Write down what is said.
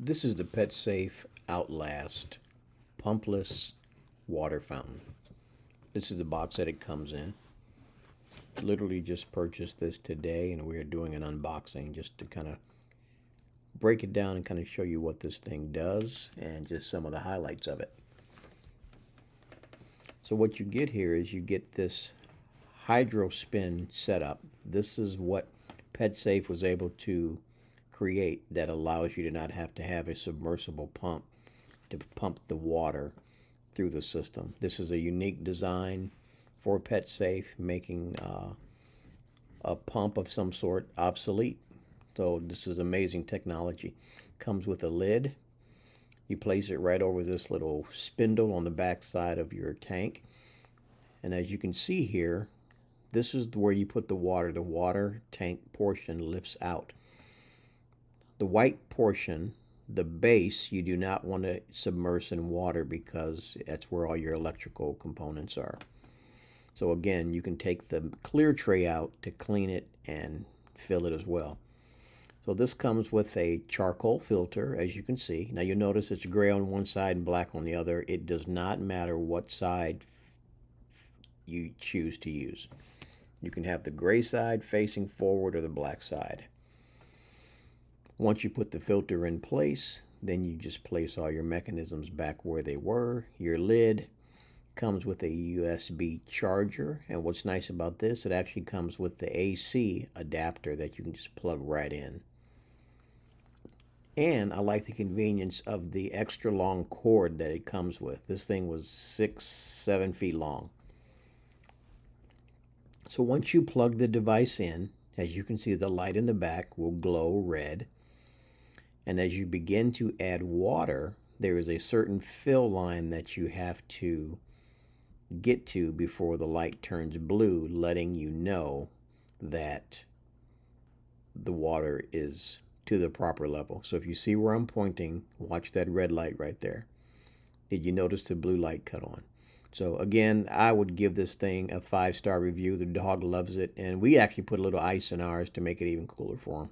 This is the PetSafe Outlast Pumpless water fountain. This is the box that it comes in. Literally just purchased this today, and we're doing an unboxing just to kind of break it down and kind of show you what this thing does and just some of the highlights of it. So what you get here is you get this hydro spin setup. This is what PetSafe was able to create that allows you to not have to have a submersible pump to pump the water through the system. This is a unique design for PetSafe, making a pump of some sort obsolete. So this is amazing technology. Comes with a lid. You place it right over this little spindle on the back side of your tank. And as you can see here, this is where you put the water. The water tank portion lifts out. The white portion, the base, you do not want to submerge in water because that's where all your electrical components are. So again, you can take the clear tray out to clean it and fill it as well. So this comes with a charcoal filter, as you can see. Now you'll notice it's gray on one side and black on the other. It does not matter what side you choose to use. You can have the gray side facing forward or the black side. Once you put the filter in place, then you just place all your mechanisms back where they were. Your lid comes with a USB charger, and what's nice about this, it actually comes with the AC adapter that you can just plug right in. And I like the convenience of the extra long cord that it comes with. This thing was 6-7 feet long. So once you plug the device in, as you can see, the light in the back will glow red. And as you begin to add water, there is a certain fill line that you have to get to before the light turns blue, letting you know that the water is to the proper level. So if you see where I'm pointing, watch that red light right there. Did you notice the blue light cut on? So again, I would give this thing a 5-star review. The dog loves it, and we actually put a little ice in ours to make it even cooler for him.